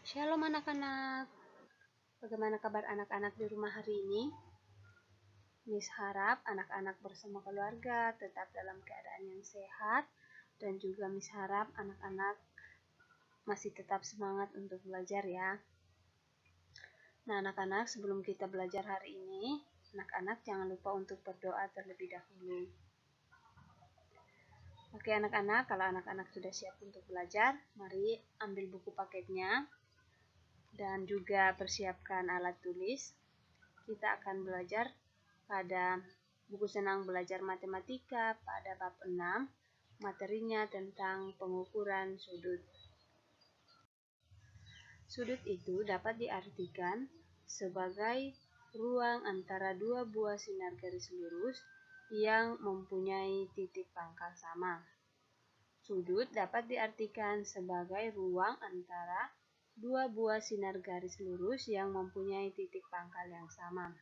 Shalom anak-anak, bagaimana kabar anak-anak di rumah hari ini? Miss harap anak-anak bersama keluarga tetap dalam keadaan yang sehat, dan juga Miss harap anak-anak masih tetap semangat untuk belajar ya. Nah anak-anak, sebelum kita belajar hari ini, anak-anak jangan lupa untuk berdoa terlebih dahulu. Oke anak-anak, kalau anak-anak sudah siap untuk belajar, mari ambil buku paketnya dan juga persiapkan alat tulis. Kita akan belajar pada buku senang belajar matematika pada bab 6, materinya tentang pengukuran sudut. Sudut itu dapat diartikan sebagai ruang antara dua buah sinar garis lurus yang mempunyai titik pangkal sama. Sudut dapat diartikan sebagai ruang antara dua buah sinar garis lurus yang mempunyai titik pangkal yang sama.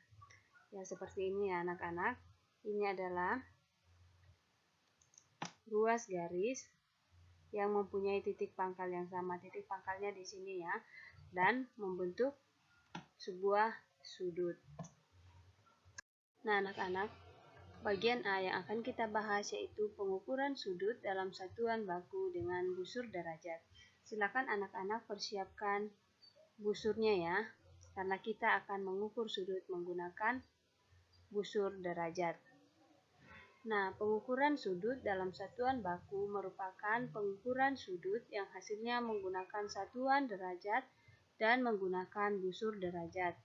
Ya, seperti ini ya anak-anak. Ini adalah ruas garis yang mempunyai titik pangkal yang sama. Titik pangkalnya di sini ya, dan membentuk sebuah sudut. Nah anak-anak, bagian A yang akan kita bahas yaitu pengukuran sudut dalam satuan baku dengan busur derajat. Silakan anak-anak persiapkan busurnya ya, karena kita akan mengukur sudut menggunakan busur derajat. Nah, pengukuran sudut dalam satuan baku merupakan pengukuran sudut yang hasilnya menggunakan satuan derajat dan menggunakan busur derajat.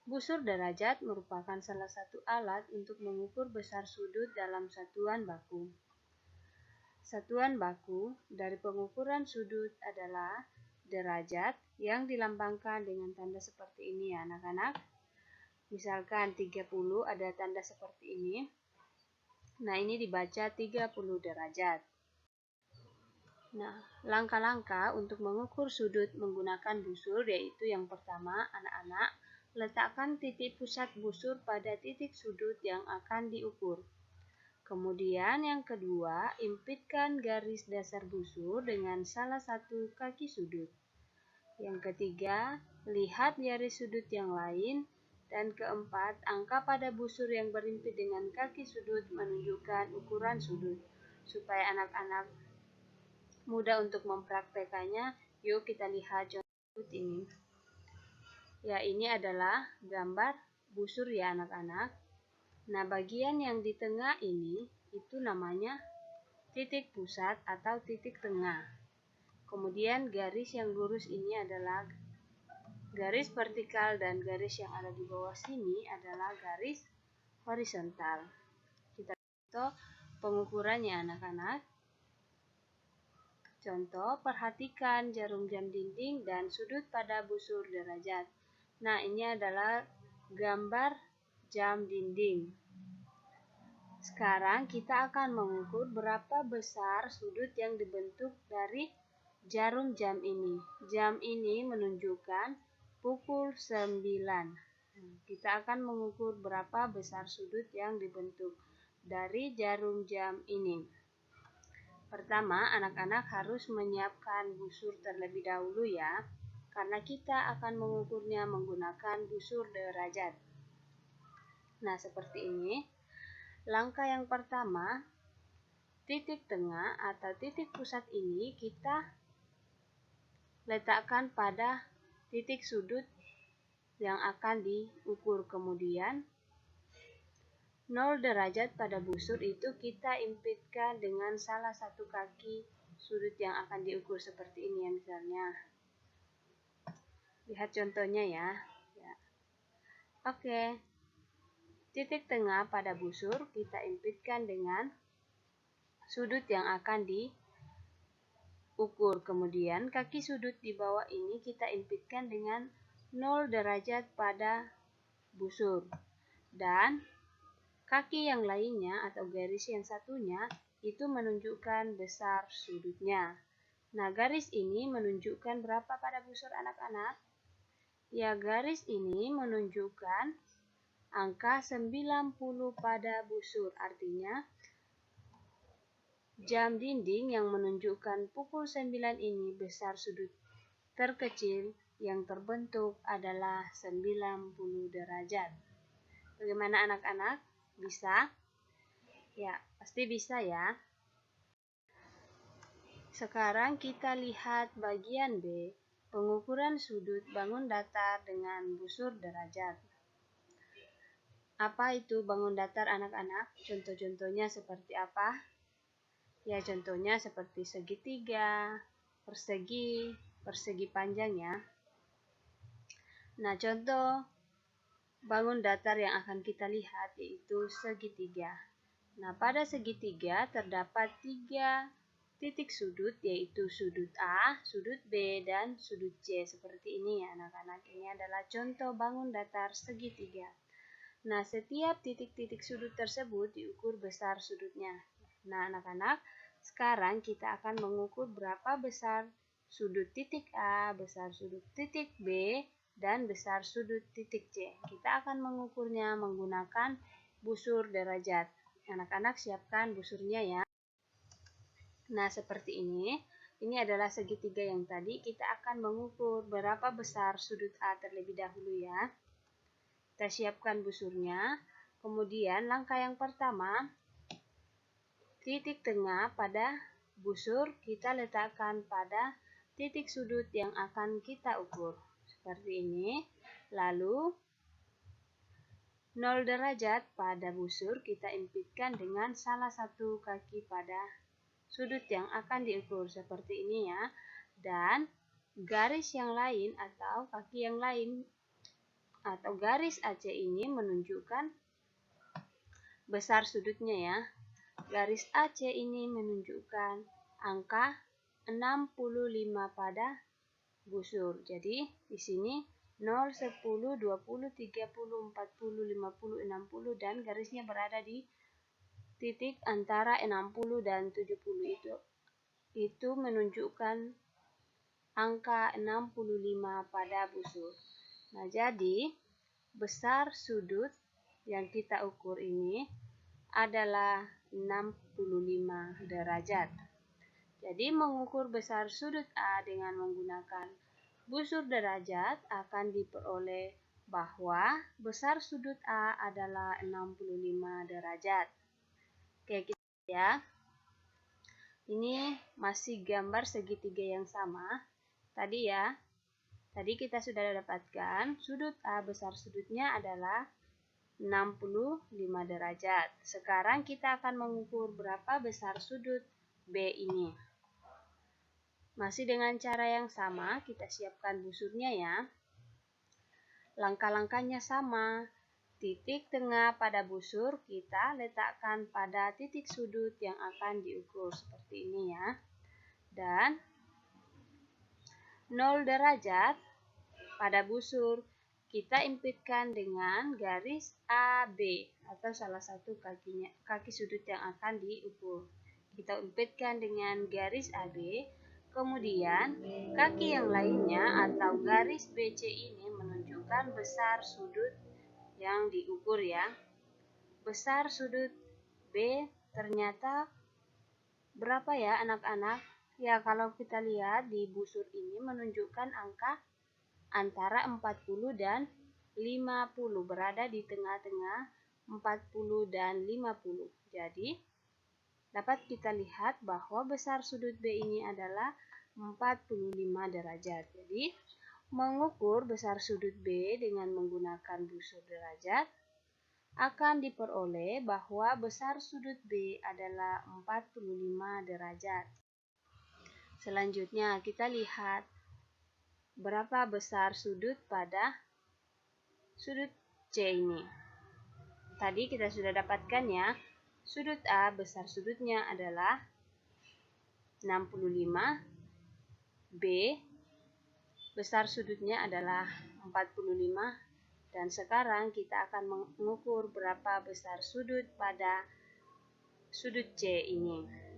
Busur derajat merupakan salah satu alat untuk mengukur besar sudut dalam satuan baku. Satuan baku dari pengukuran sudut adalah derajat yang dilambangkan dengan tanda seperti ini ya anak-anak. Misalkan 30 ada tanda seperti ini. Nah, ini dibaca 30 derajat. Nah, langkah-langkah untuk mengukur sudut menggunakan busur yaitu yang pertama, anak-anak, letakkan titik pusat busur pada titik sudut yang akan diukur. Kemudian yang kedua, impitkan garis dasar busur dengan salah satu kaki sudut. Yang ketiga, lihat garis sudut yang lain. Dan keempat, angka pada busur yang berimpit dengan kaki sudut menunjukkan ukuran sudut. Supaya anak-anak mudah untuk mempraktekannya, yuk kita lihat contoh ini. Ya, ini adalah gambar busur ya anak-anak. Nah, bagian yang di tengah ini itu namanya titik pusat atau titik tengah. Kemudian garis yang lurus ini adalah garis vertikal dan garis yang ada di bawah sini adalah garis horizontal. Kita contoh pengukurannya anak-anak. Contoh, perhatikan jarum jam dinding dan sudut pada busur derajat. Nah, ini adalah gambar jam dinding. Sekarang kita akan mengukur berapa besar sudut yang dibentuk dari jarum jam ini. Jam ini menunjukkan pukul 9. Kita akan mengukur berapa besar sudut yang dibentuk dari jarum jam ini. Pertama, anak-anak harus menyiapkan busur terlebih dahulu ya, karena kita akan mengukurnya menggunakan busur derajat. Nah, seperti ini. Langkah yang pertama, titik tengah atau titik pusat ini kita letakkan pada titik sudut yang akan diukur. Kemudian 0 derajat pada busur itu kita impitkan dengan salah satu kaki sudut yang akan diukur seperti ini ya misalnya. Lihat contohnya ya. Oke. Titik tengah pada busur kita impitkan dengan sudut yang akan diukur. Kemudian kaki sudut di bawah ini kita impitkan dengan 0 derajat pada busur. Dan kaki yang lainnya atau garis yang satunya itu menunjukkan besar sudutnya. Nah, garis ini menunjukkan berapa pada busur anak-anak? Ya, garis ini menunjukkan angka 90 pada busur. Artinya, jam dinding yang menunjukkan pukul 9 ini besar sudut terkecil yang terbentuk adalah 90 derajat. Bagaimana anak-anak? Bisa? Ya, pasti bisa ya. Sekarang kita lihat bagian B, pengukuran sudut bangun datar dengan busur derajat. Apa itu bangun datar anak-anak? Contoh-contohnya seperti apa? Ya, contohnya seperti segitiga, persegi, persegi panjang ya. Nah, contoh bangun datar yang akan kita lihat yaitu segitiga. Nah, pada segitiga terdapat 3 titik sudut, yaitu sudut A, sudut B, dan sudut C. Seperti ini ya anak-anak. Ini adalah contoh bangun datar segitiga. Nah, setiap titik-titik sudut tersebut diukur besar sudutnya. Nah, anak-anak, sekarang kita akan mengukur berapa besar sudut titik A, besar sudut titik B, dan besar sudut titik C. Kita akan mengukurnya menggunakan busur derajat. Anak-anak siapkan busurnya ya. Nah, seperti ini. Ini adalah segitiga yang tadi. Kita akan mengukur berapa besar sudut A terlebih dahulu ya. Kita siapkan busurnya. Kemudian langkah yang pertama, titik tengah pada busur kita letakkan pada titik sudut yang akan kita ukur. Seperti ini. Lalu 0 derajat pada busur kita impitkan dengan salah satu kaki pada sudut yang akan diukur. Seperti ini ya. Dan garis yang lain atau kaki yang lain atau garis AC ini menunjukkan besar sudutnya ya. Garis AC ini menunjukkan angka 65 pada busur. Jadi di sini 0, 10, 20, 30, 40, 50, 60 dan garisnya berada di titik antara 60 dan 70 itu menunjukkan angka 65 pada busur. Nah, jadi besar sudut yang kita ukur ini adalah 65 derajat. Jadi mengukur besar sudut A dengan menggunakan busur derajat akan diperoleh bahwa besar sudut A adalah 65 derajat. Oke, kita ya. Ini masih gambar segitiga yang sama. Tadi ya. Tadi kita sudah dapatkan sudut A besar sudutnya adalah 65 derajat. Sekarang kita akan mengukur berapa besar sudut B ini. Masih dengan cara yang sama, kita siapkan busurnya ya. Langkah-langkahnya sama. Titik tengah pada busur kita letakkan pada titik sudut yang akan diukur. Seperti ini ya. Dan 0 derajat pada busur kita impitkan dengan garis AB atau salah satu kaki sudut yang akan diukur. Kita impitkan dengan garis AB, kemudian kaki yang lainnya atau garis BC ini menunjukkan besar sudut yang diukur ya. Besar sudut B ternyata berapa ya anak-anak? Ya, kalau kita lihat di busur ini menunjukkan angka antara 40 dan 50, berada di tengah-tengah 40 dan 50. Jadi, dapat kita lihat bahwa besar sudut B ini adalah 45 derajat. Jadi, mengukur besar sudut B dengan menggunakan busur derajat akan diperoleh bahwa besar sudut B adalah 45 derajat. Selanjutnya, kita lihat berapa besar sudut pada sudut C ini. Tadi kita sudah dapatkan ya, sudut A besar sudutnya adalah 65, B besar sudutnya adalah 45, dan sekarang kita akan mengukur berapa besar sudut pada sudut C ini.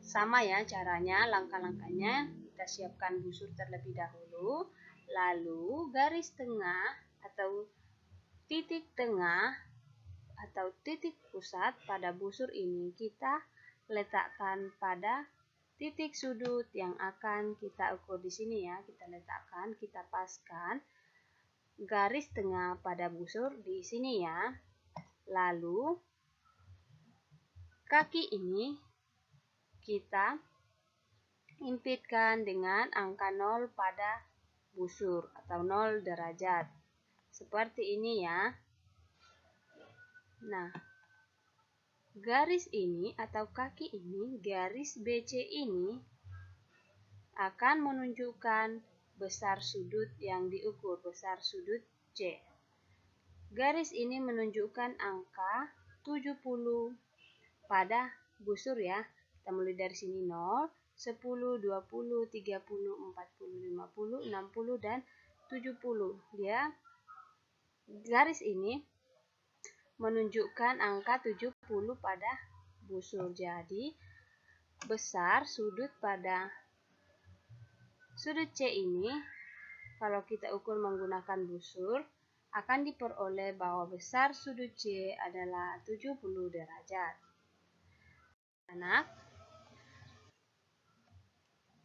Sama ya caranya, langkah-langkahnya. Kita siapkan busur terlebih dahulu, lalu garis tengah atau titik tengah atau titik pusat pada busur ini kita letakkan pada titik sudut yang akan kita ukur di sini ya. Kita letakkan, kita paskan garis tengah pada busur di sini ya. Lalu kaki ini kita impitkan dengan angka 0 pada busur atau 0 derajat. Seperti ini ya. Nah, garis ini atau kaki ini, garis BC ini akan menunjukkan besar sudut yang diukur, besar sudut C. Garis ini menunjukkan angka 70 pada busur ya. Kita mulai dari sini 0, 10, 20, 30, 40, 50, 60, dan 70. Garis ini menunjukkan angka 70 pada busur. Jadi, besar sudut pada sudut C ini, kalau kita ukur menggunakan busur, akan diperoleh bahwa besar sudut C adalah 70 derajat. Anak,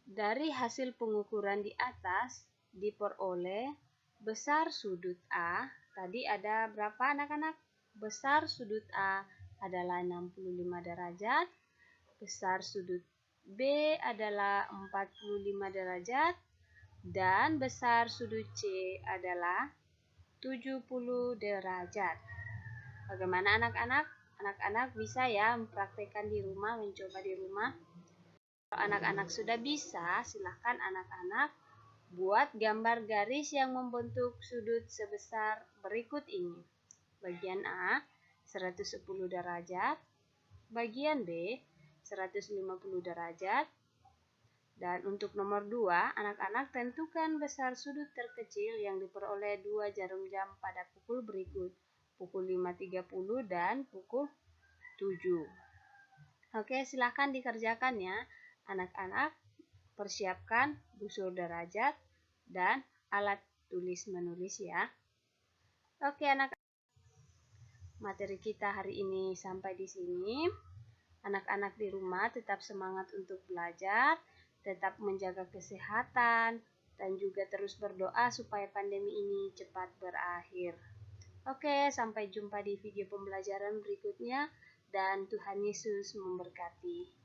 dari hasil pengukuran di atas, diperoleh besar sudut A. Tadi ada berapa anak-anak? Besar sudut A adalah 65 derajat. Besar sudut B adalah 45 derajat. Dan besar sudut C adalah 70 derajat. Bagaimana anak-anak? Anak-anak bisa ya mempraktekkan di rumah, mencoba di rumah. Kalau anak-anak sudah bisa, silahkan anak-anak buat gambar garis yang membentuk sudut sebesar berikut ini. Bagian A 110 derajat, bagian B 150 derajat. Dan untuk nomor 2, anak-anak tentukan besar sudut terkecil yang diperoleh 2 jarum jam pada pukul berikut, pukul 5.30 dan pukul 7. Oke, silahkan dikerjakan ya. Anak-anak persiapkan busur derajat dan alat tulis menulis ya. Oke anak-anak, materi kita hari ini sampai di sini. Anak-anak di rumah tetap semangat untuk belajar, tetap menjaga kesehatan, dan juga terus berdoa supaya pandemi ini cepat berakhir. Oke, sampai jumpa di video pembelajaran berikutnya, dan Tuhan Yesus memberkati.